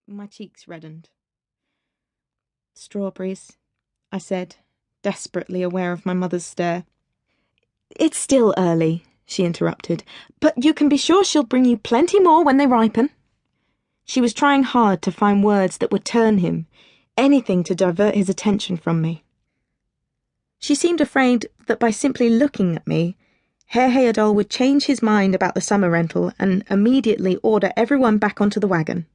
My cheeks reddened. "Strawberries," I said, desperately aware of my mother's stare. "It's still early," she interrupted, "but you can be sure she'll bring you plenty more when they ripen." She was trying hard to find words that would turn him, anything to divert his attention from me. She seemed afraid that by simply looking at me, Herr Heyerdahl would change his mind about the summer rental and immediately order everyone back onto the wagon.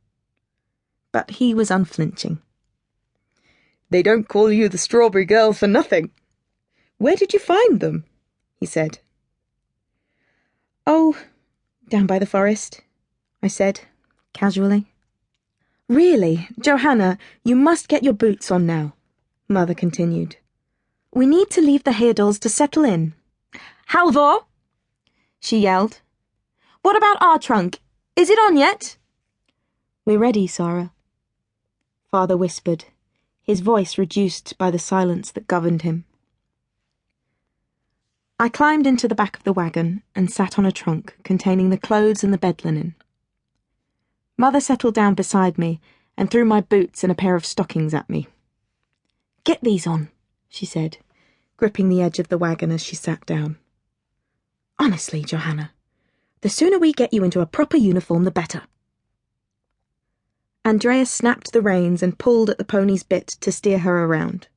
But he was unflinching. "They don't call you the Strawberry Girl for nothing. Where did you find them?" he said. "Oh, down by the forest," I said, casually. "Really, Johanna, you must get your boots on now," Mother continued. "We need to leave the Heyerdahls to settle in." "Halvor!" she yelled. "What about our trunk? Is it on yet?" "We're ready, Sarah," Father whispered, his voice reduced by the silence that governed him. I climbed into the back of the wagon and sat on a trunk containing the clothes and the bed linen. Mother settled down beside me and threw my boots and a pair of stockings at me. "Get these on," she said, gripping the edge of the wagon as she sat down. "Honestly, Johanna, the sooner we get you into a proper uniform, the better." Andreas snapped the reins and pulled at the pony's bit to steer her around.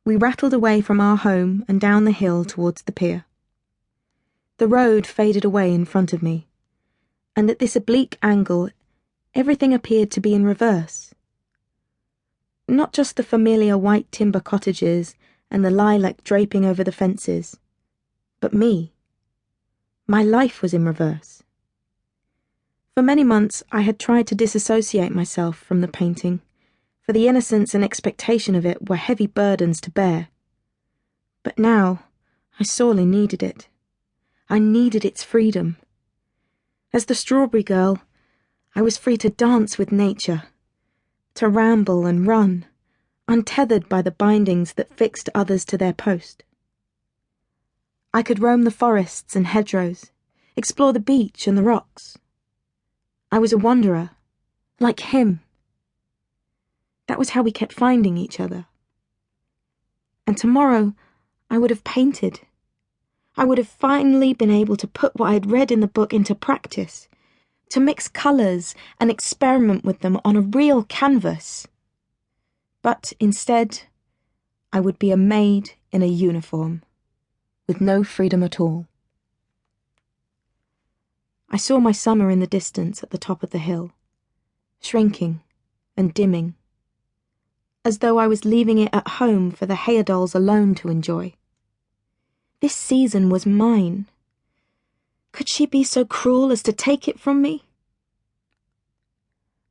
We rattled away from our home and down the hill towards the pier. The road faded away in front of me, and at this oblique angle, everything appeared to be in reverse. Not just the familiar white timber cottages and the lilac draping over the fences, but me. My life was in reverse. For many months I had tried to disassociate myself from the painting, for the innocence and expectation of it were heavy burdens to bear. But now I sorely needed it. I needed its freedom. As the Strawberry Girl, I was free to dance with nature, to ramble and run, untethered by the bindings that fixed others to their post. I could roam the forests and hedgerows, explore the beach and the rocks. I was a wanderer, like him. That was how we kept finding each other. And tomorrow I would have painted. I would have finally been able to put what I had read in the book into practice, to mix colours and experiment with them on a real canvas. But instead, I would be a maid in a uniform, with no freedom at all. I saw my summer in the distance at the top of the hill, shrinking and dimming, as though I was leaving it at home for the Heyerdahls alone to enjoy. This season was mine. Could she be so cruel as to take it from me?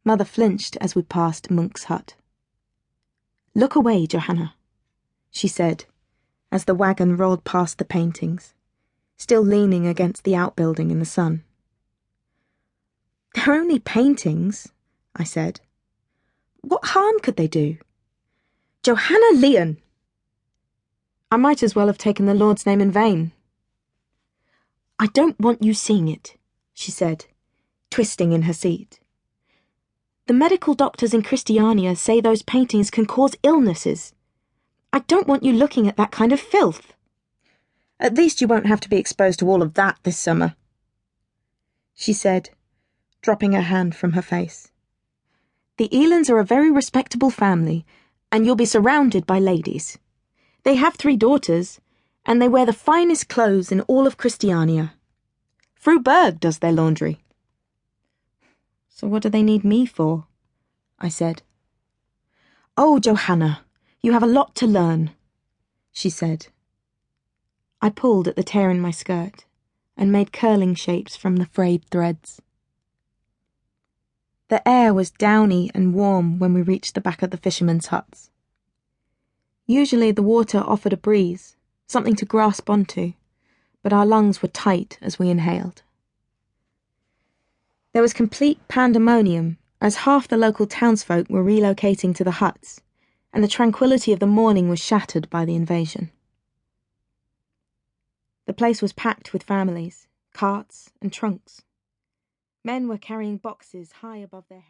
Mother flinched as we passed Munch's hut. "Look away, Johanna," she said, as the wagon rolled past the paintings, still leaning against the outbuilding in the sun. "They're only paintings," I said. "What harm could they do?" "Johanne Lien!" I might as well have taken the Lord's name in vain. "I don't want you seeing it," she said, twisting in her seat. "The medical doctors in Christiania say those paintings can cause illnesses. I don't want you looking at that kind of filth." "At least you won't have to be exposed to all of that this summer," she said, dropping her hand from her face. "The Ihlens are a very respectable family, and you'll be surrounded by ladies. They have 3 daughters, and they wear the finest clothes in all of Christiania. Fru Berg does their laundry." "So what do they need me for?" I said. "Oh, Johanna, you have a lot to learn," she said. I pulled at the tear in my skirt and made curling shapes from the frayed threads. The air was downy and warm when we reached the back of the fishermen's huts. Usually the water offered a breeze, something to grasp onto, but our lungs were tight as we inhaled. There was complete pandemonium as half the local townsfolk were relocating to the huts, and the tranquility of the morning was shattered by the invasion. The place was packed with families, carts and trunks. Men were carrying boxes high above their heads.